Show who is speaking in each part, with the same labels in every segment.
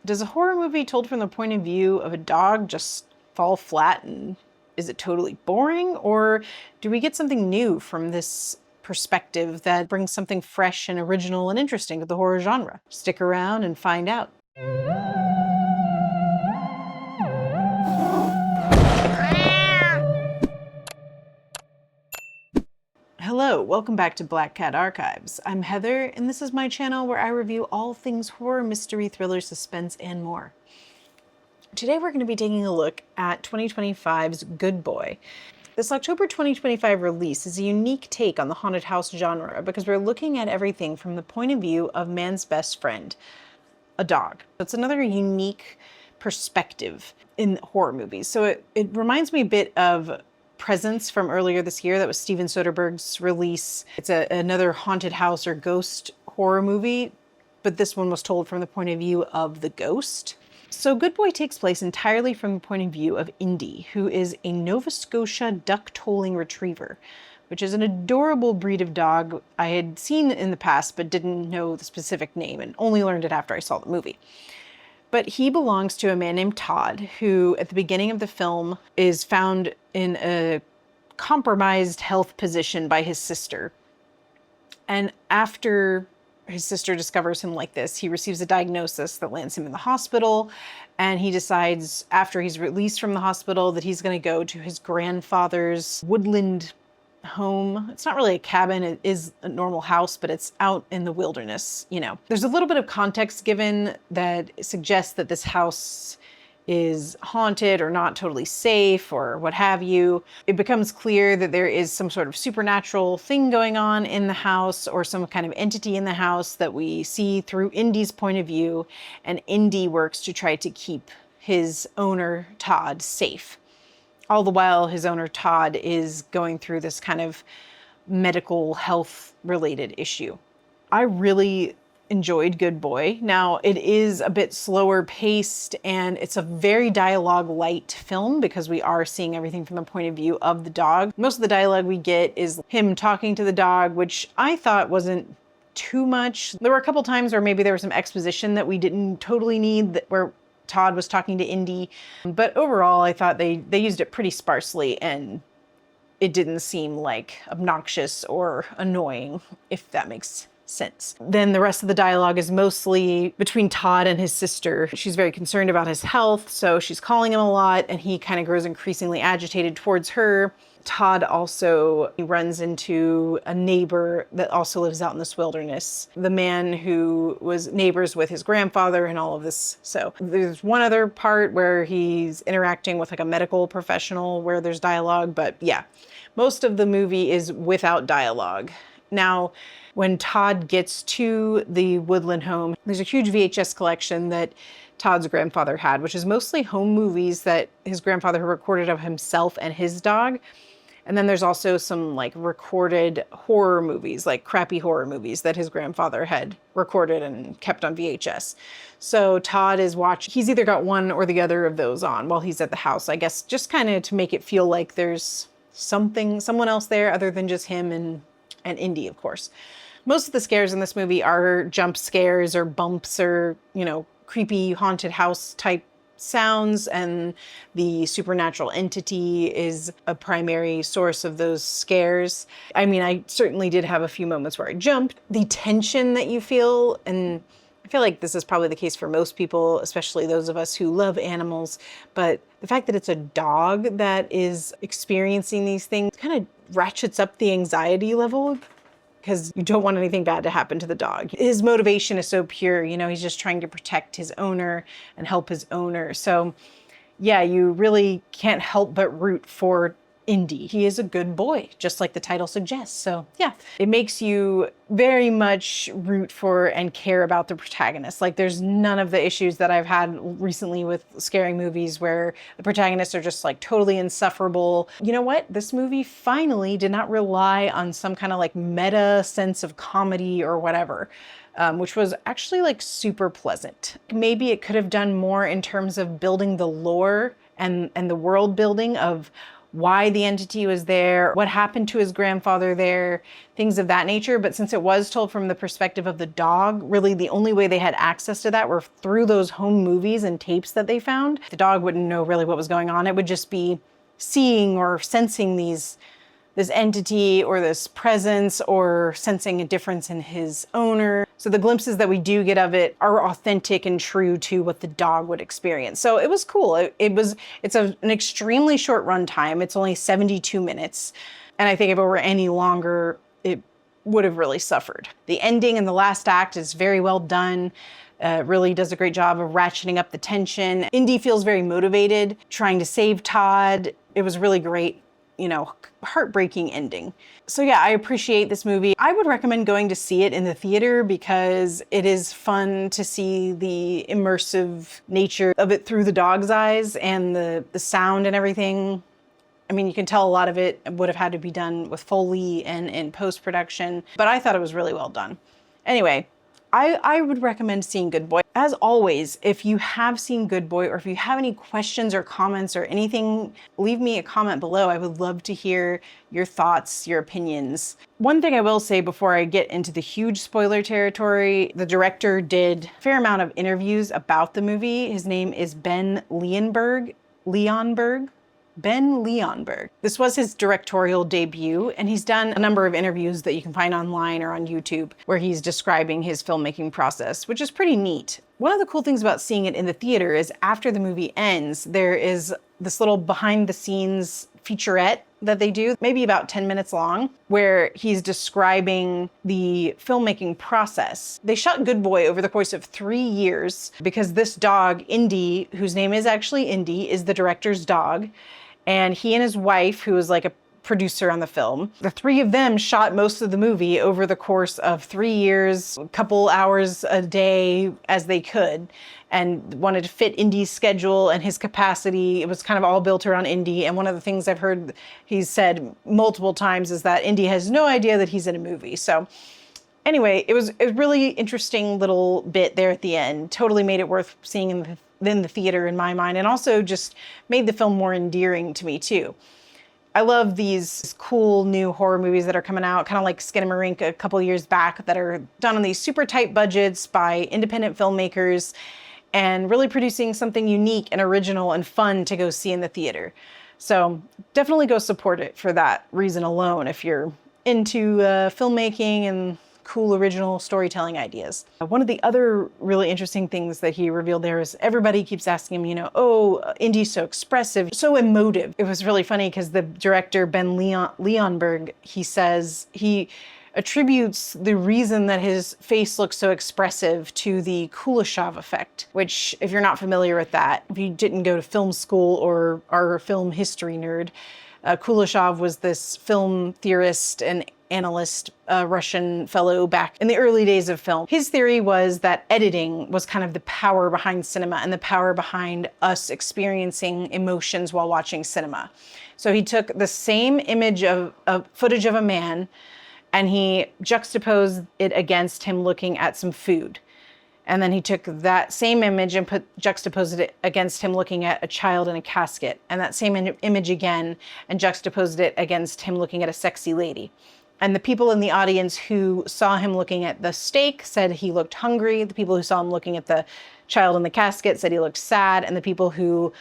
Speaker 1: Does a horror movie told from the point of view of a dog just fall flat, and is it totally boring? Or do we get something new from this perspective that brings something fresh and original and interesting to the horror genre? Stick around and find out. Hello, welcome back to Black Cat Archives. I'm Heather, and this is my channel where I review all things horror, mystery, thriller, suspense, and more. Today we're going to be taking a look at 2025's Good Boy. This October 2025 release is a unique take on the haunted house genre because we're looking at everything from the point of view of man's best friend, a dog. It's another unique perspective in horror movies. So it reminds me a bit of Presence from earlier this year. That was Steven Soderbergh's release. It's another haunted house or ghost horror movie, but this one was told from the point of view of the ghost. So Good Boy takes place entirely from the point of view of Indy, who is a Nova Scotia duck-tolling retriever, which is an adorable breed of dog I had seen in the past but didn't know the specific name and only learned it after I saw the movie. But he belongs to a man named Todd, who at the beginning of the film is found in a compromised health position by his sister. And after his sister discovers him like this, he receives a diagnosis that lands him in the hospital, and he decides after he's released from the hospital that he's going to go to his grandfather's woodland home. It's not really a cabin, it is a normal house, but it's out in the wilderness, you know. There's a little bit of context given that suggests that this house is haunted or not totally safe or what have you. It becomes clear that there is some sort of supernatural thing going on in the house or some kind of entity in the house that we see through Indy's point of view, and Indy works to try to keep his owner, Todd, safe. All the while, his owner, Todd, is going through this kind of medical health related issue. I really enjoyed Good Boy. Now, it is a bit slower paced and it's a very dialogue light film because we are seeing everything from the point of view of the dog. Most of the dialogue we get is him talking to the dog, which I thought wasn't too much. There were a couple times where maybe there was some exposition that we didn't totally need, where Todd was talking to Indy, but overall I thought they used it pretty sparsely and it didn't seem like obnoxious or annoying, if that makes sense. Then the rest of the dialogue is mostly between Todd and his sister. She's very concerned about his health, so she's calling him a lot and he kind of grows increasingly agitated towards her. Todd also runs into a neighbor that also lives out in this wilderness, the man who was neighbors with his grandfather and all of this. So there's one other part where he's interacting with like a medical professional where there's dialogue, but yeah, most of the movie is without dialogue. Now, when Todd gets to the woodland home, there's a huge VHS collection that Todd's grandfather had, which is mostly home movies that his grandfather recorded of himself and his dog. And then there's also some like recorded horror movies, like crappy horror movies that his grandfather had recorded and kept on VHS. So Todd is watching, he's either got one or the other of those on while he's at the house, I guess, just kind of to make it feel like there's someone else there other than just him and Indy, of course. Most of the scares in this movie are jump scares or bumps or, you know, creepy haunted house type sounds, and the supernatural entity is a primary source of those scares. I mean, I certainly did have a few moments where I jumped. The tension that you feel, and I feel like this is probably the case for most people, especially those of us who love animals, but the fact that it's a dog that is experiencing these things kind of ratchets up the anxiety level, because you don't want anything bad to happen to the dog. His motivation is so pure, you know, he's just trying to protect his owner and help his owner. So yeah, you really can't help but root for Indy. He is a good boy, just like the title suggests. So yeah, it makes you very much root for and care about the protagonist. Like there's none of the issues that I've had recently with scary movies where the protagonists are just like totally insufferable. You know what? This movie finally did not rely on some kind of like meta sense of comedy or whatever. Which was actually like super pleasant. Maybe it could have done more in terms of building the lore and the world building of why the entity was there, what happened to his grandfather there, things of that nature. But since it was told from the perspective of the dog, really the only way they had access to that were through those home movies and tapes that they found. The dog wouldn't know really what was going on. It would just be seeing or sensing this entity or this presence, or sensing a difference in his owner. So the glimpses that we do get of it are authentic and true to what the dog would experience. So it was cool. It's an extremely short run time. It's only 72 minutes. And I think if it were any longer, it would have really suffered. The ending and the last act is very well done. Really does a great job of ratcheting up the tension. Indy feels very motivated, trying to save Todd. It was really great, you know, heartbreaking ending. So yeah, I appreciate this movie. I would recommend going to see it in the theater because it is fun to see the immersive nature of it through the dog's eyes, and the sound and everything. I mean, you can tell a lot of it would have had to be done with Foley and in post-production, but I thought it was really well done. Anyway, I would recommend seeing Good Boy. As always, if you have seen Good Boy, or if you have any questions or comments or anything, leave me a comment below. I would love to hear your thoughts, your opinions. One thing I will say before I get into the huge spoiler territory, the director did a fair amount of interviews about the movie. His name is Ben Leonberg. Ben Leonberg. This was his directorial debut, and he's done a number of interviews that you can find online or on YouTube where he's describing his filmmaking process, which is pretty neat. One of the cool things about seeing it in the theater is after the movie ends, there is this little behind the scenes featurette that they do, maybe about 10 minutes long, where he's describing the filmmaking process. They shot Good Boy over the course of 3 years because this dog, Indy, whose name is actually Indy, is the director's dog. And he and his wife, who was like a producer on the film, the three of them shot most of the movie over the course of 3 years, a couple hours a day as they could, and wanted to fit Indy's schedule and his capacity. It was kind of all built around Indy. And one of the things I've heard he's said multiple times is that Indy has no idea that he's in a movie. So anyway, it was a really interesting little bit there at the end. Totally made it worth seeing in the theater in my mind, and also just made the film more endearing to me too. I love these cool new horror movies that are coming out, kind of like Skinamarink a couple years back, that are done on these super tight budgets by independent filmmakers and really producing something unique and original and fun to go see in the theater. So definitely go support it for that reason alone if you're into filmmaking and cool original storytelling ideas. One of the other really interesting things that he revealed there is everybody keeps asking him, you know, oh, Indy's so expressive, so emotive. It was really funny because the director, Ben Leonberg, he says he attributes the reason that his face looks so expressive to the Kuleshov effect, which, if you're not familiar with that, if you didn't go to film school or are a film history nerd, Kuleshov was this film theorist and analyst, Russian fellow back in the early days of film. His theory was that editing was kind of the power behind cinema and the power behind us experiencing emotions while watching cinema. So he took the same image of footage of a man and he juxtaposed it against him looking at some food. And then he took that same image and juxtaposed it against him looking at a child in a casket, and that same image again and juxtaposed it against him looking at a sexy lady. And the people in the audience who saw him looking at the steak said he looked hungry. The people who saw him looking at the child in the casket said he looked sad. And the people who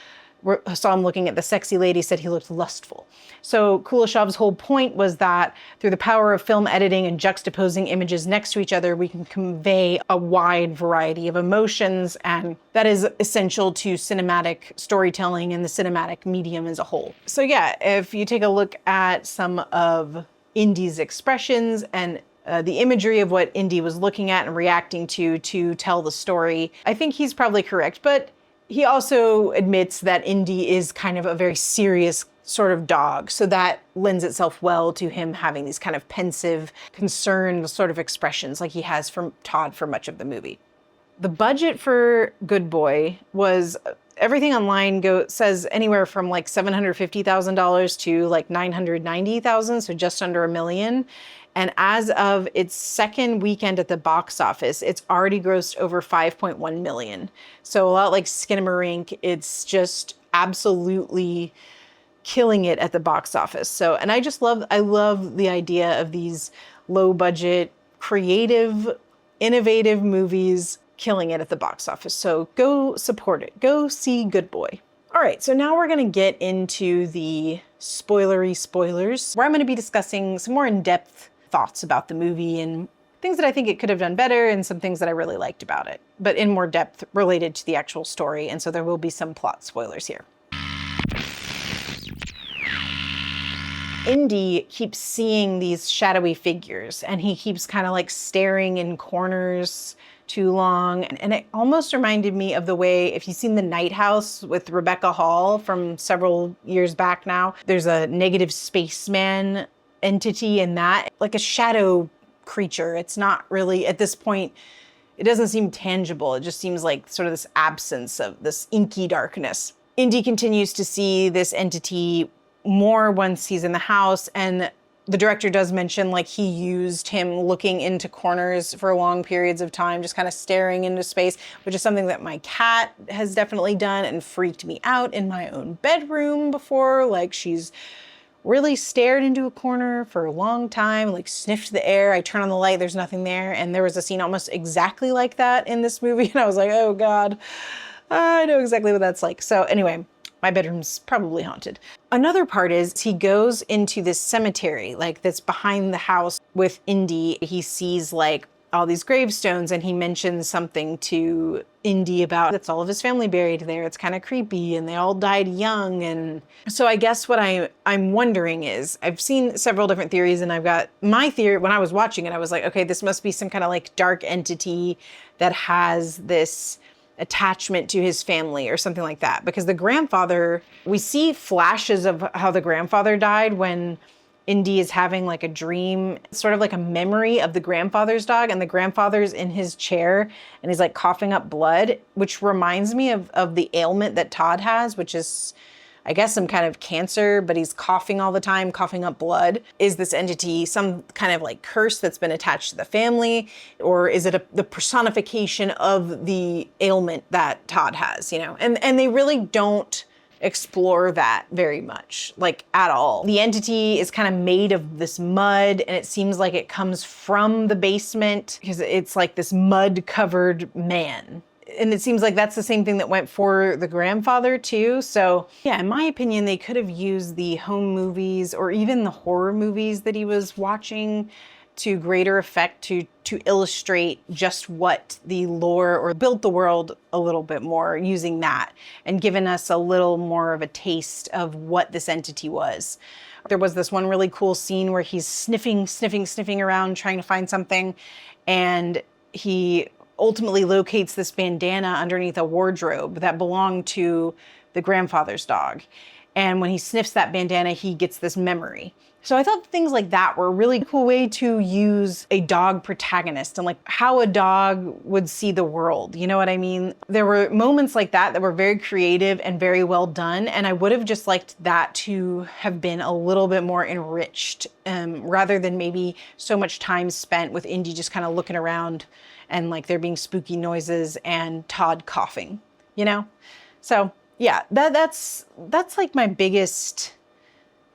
Speaker 1: saw him looking at the sexy lady said he looked lustful. So Kuleshov's whole point was that through the power of film editing and juxtaposing images next to each other, we can convey a wide variety of emotions, and that is essential to cinematic storytelling and the cinematic medium as a whole. So yeah, if you take a look at some of Indy's expressions and the imagery of what Indy was looking at and reacting to tell the story, I think he's probably correct. But he also admits that Indy is kind of a very serious sort of dog, so that lends itself well to him having these kind of pensive, concerned sort of expressions like he has from Todd for much of the movie. The budget for Good Boy was, everything online says anywhere from like $750,000 to like $990,000, so just under $1 million. And as of its second weekend at the box office, it's already grossed over 5.1 million. So a lot like Skinamarink, it's just absolutely killing it at the box office. So, and I love the idea of these low budget, creative, innovative movies killing it at the box office. So go support it. Go see Good Boy. All right, so now we're gonna get into the spoilery spoilers, where I'm gonna be discussing some more in-depth thoughts about the movie and things that I think it could have done better and some things that I really liked about it, but in more depth related to the actual story. And so there will be some plot spoilers here. Indy keeps seeing these shadowy figures and he keeps kind of like staring in corners too long. And it almost reminded me of the way, if you've seen The Night House with Rebecca Hall from several years back now, there's a negative spaceman entity in that, like a shadow creature. It's not really, at this point, it doesn't seem tangible. It just seems like sort of this absence of this inky darkness. Indy continues to see this entity more once he's in the house, and the director does mention like he used him looking into corners for long periods of time, just kind of staring into space, which is something that my cat has definitely done and freaked me out in my own bedroom before. Like she's really stared into a corner for a long time, like sniffed the air. I turn on the light, there's nothing there. And there was a scene almost exactly like that in this movie. And I was like, oh God, I know exactly what that's like. So anyway, my bedroom's probably haunted. Another part is he goes into this cemetery, like that's behind the house with Indy. He sees like all these gravestones and he mentions something to Indy about that's all of his family buried there. It's kind of creepy and they all died young. And so I guess what I'm wondering is, I've seen several different theories and I've got my theory. When I was watching it, I was like, okay, this must be some kind of like dark entity that has this attachment to his family or something like that. Because the grandfather, we see flashes of how the grandfather died when Indy is having like a dream, sort of like a memory of the grandfather's dog, and the grandfather's in his chair and he's like coughing up blood, which reminds me of the ailment that Todd has, which is, I guess, some kind of cancer, but he's coughing all the time, coughing up blood. Is this entity some kind of like curse that's been attached to the family? Or is it the personification of the ailment that Todd has, you know? And they really don't explore that very much, like at all. The entity is kind of made of this mud and it seems like it comes from the basement because it's like this mud covered man. And it seems like that's the same thing that went for the grandfather too. So yeah, in my opinion, they could have used the home movies or even the horror movies that he was watching to greater effect to illustrate just what the lore, or built the world a little bit more using that and given us a little more of a taste of what this entity was. There was this one really cool scene where he's sniffing around trying to find something, and he ultimately locates this bandana underneath a wardrobe that belonged to the grandfather's dog. And when he sniffs that bandana, he gets this memory. So I thought things like that were a really cool way to use a dog protagonist and like how a dog would see the world. You know what I mean? There were moments like that were very creative and very well done. And I would have just liked that to have been a little bit more enriched, rather than maybe so much time spent with Indy just kind of looking around and like there being spooky noises and Todd coughing, you know? So yeah, that's like my biggest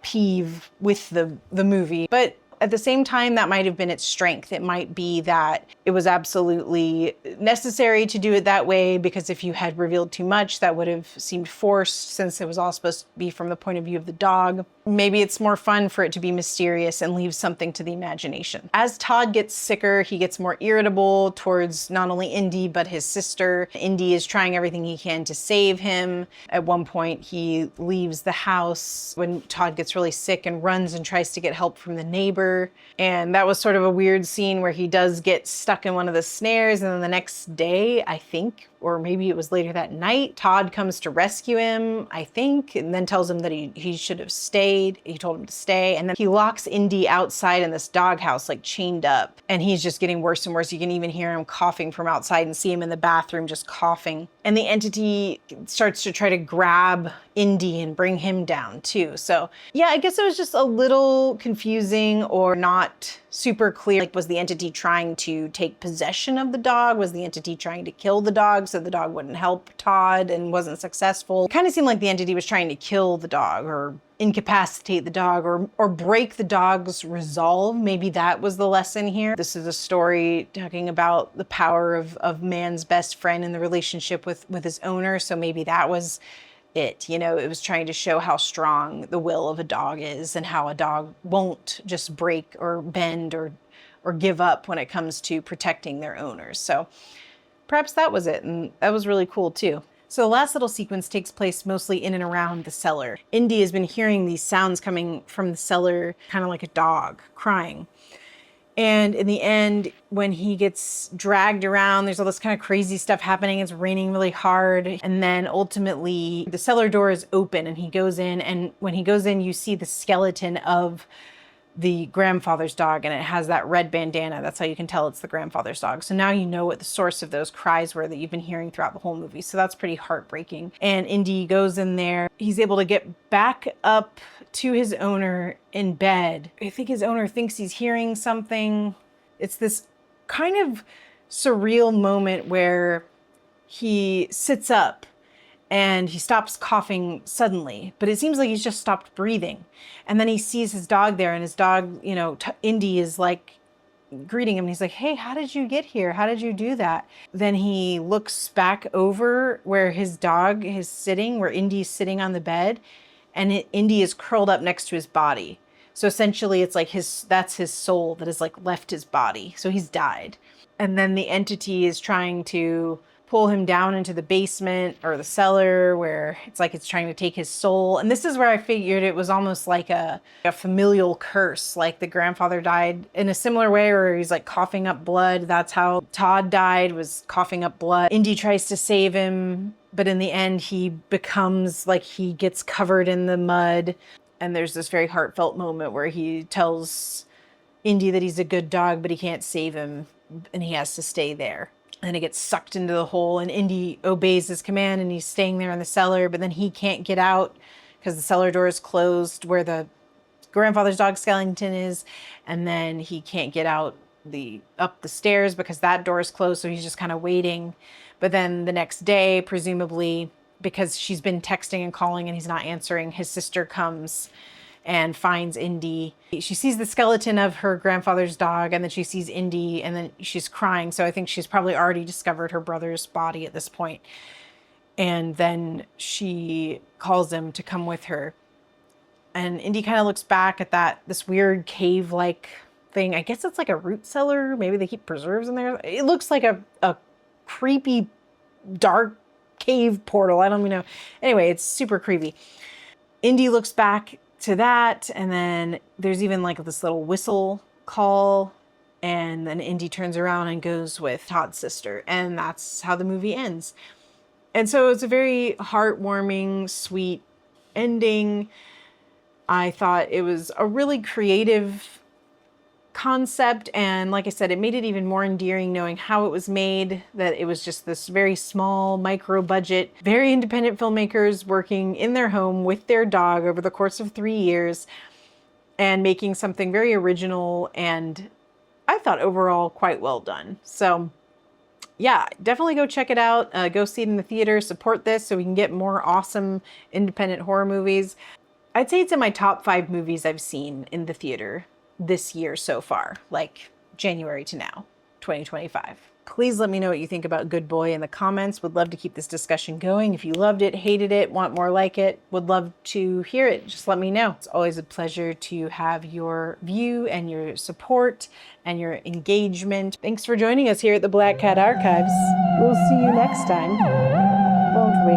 Speaker 1: peeve with the movie. But at the same time, that might have been its strength. It might be that it was absolutely necessary to do it that way, because if you had revealed too much, that would have seemed forced, since it was all supposed to be from the point of view of the dog. Maybe it's more fun for it to be mysterious and leave something to the imagination. As Todd gets sicker, he gets more irritable towards not only Indy, but his sister. Indy is trying everything he can to save him. At one point, he leaves the house when Todd gets really sick and runs and tries to get help from the neighbor. And that was sort of a weird scene where he does get stuck in one of the snares, and then the next day, I think, or maybe it was later that night, Todd comes to rescue him, I think, and then tells him that he should have stayed. He told him to stay. And then he locks Indy outside in this doghouse, like chained up. And he's just getting worse and worse. You can even hear him coughing from outside and see him in the bathroom just coughing. And the entity starts to try to grab Indy and bring him down too. So yeah, I guess it was just a little confusing or not super clear. Like, was the entity trying to take possession of the dog? Was the entity trying to kill the dog so the dog wouldn't help Todd and wasn't successful? It kind of seemed like the entity was trying to kill the dog or incapacitate the dog or break the dog's resolve. Maybe that was the lesson here. This is a story talking about the power of man's best friend in the relationship with his owner. So maybe that was it. You know, it was trying to show how strong the will of a dog is and how a dog won't just break or bend or give up when it comes to protecting their owners. So perhaps that was it. And that was really cool too. So the last little sequence takes place mostly in and around the cellar. Indy has been hearing these sounds coming from the cellar, kind of like a dog crying. And in the end, when he gets dragged around, there's all this kind of crazy stuff happening. It's raining really hard. And then ultimately the cellar door is open and he goes in. And when he goes in, you see the skeleton of the grandfather's dog, and it has that red bandana. That's how you can tell it's the grandfather's dog. So now you know what the source of those cries were that you've been hearing throughout the whole movie. So that's pretty heartbreaking. And Indy goes in there. He's able to get back up to his owner in bed. I think his owner thinks he's hearing something. It's this kind of surreal moment where he sits up and he stops coughing suddenly, but it seems like he's just stopped breathing. And then he sees his dog there, and his dog, you know, Indy is like greeting him. And he's like, hey, how did you get here? How did you do that? Then he looks back over where his dog is sitting, where Indy's sitting on the bed, and Indy is curled up next to his body. So essentially it's like that's his soul that has like left his body. So he's died. And then the entity is trying to pull him down into the basement or the cellar, where it's like it's trying to take his soul. And this is where I figured it was almost like a familial curse. Like the grandfather died in a similar way where he's like coughing up blood. That's how Todd died, was coughing up blood. Indy tries to save him, but in the end he becomes like, he gets covered in the mud. And there's this very heartfelt moment where he tells Indy that he's a good dog, but he can't save him and he has to stay there. And it gets sucked into the hole, and Indy obeys his command and he's staying there in the cellar, but then he can't get out because the cellar door is closed where the grandfather's dog skeleton is. And then he can't get out up the stairs because that door is closed. So he's just kind of waiting. But then the next day, presumably because she's been texting and calling and he's not answering, his sister comes and finds Indy. She sees the skeleton of her grandfather's dog, and then she sees Indy, and then she's crying. So I think she's probably already discovered her brother's body at this point. And then she calls him to come with her. And Indy kind of looks back at this weird cave-like thing. I guess it's like a root cellar. Maybe they keep preserves in there. It looks like a creepy, dark cave portal. I don't even know. Anyway, it's super creepy. Indy looks back to that, and then there's even like this little whistle call, and then Indy turns around and goes with Todd's sister, and that's how the movie ends. And so it's a very heartwarming, sweet ending. I thought it was a really creative concept, and like I said, it made it even more endearing knowing how it was made, that it was just this very small, micro budget, very independent filmmakers working in their home with their dog over the course of 3 years and making something very original and I thought overall quite well done. So yeah, definitely go check it out. Go see it in the theater, support this so we can get more awesome independent horror movies. I'd say it's in my top 5 movies I've seen in the theater this year so far, like January to now, 2025. Please let me know what you think about Good Boy in the comments. Would love to keep this discussion going. If you loved it, hated it, want more like it, would love to hear it. Just let me know. It's always a pleasure to have your view and your support and your engagement. Thanks for joining us here at the Black Cat Archives. We'll see you next time, won't we?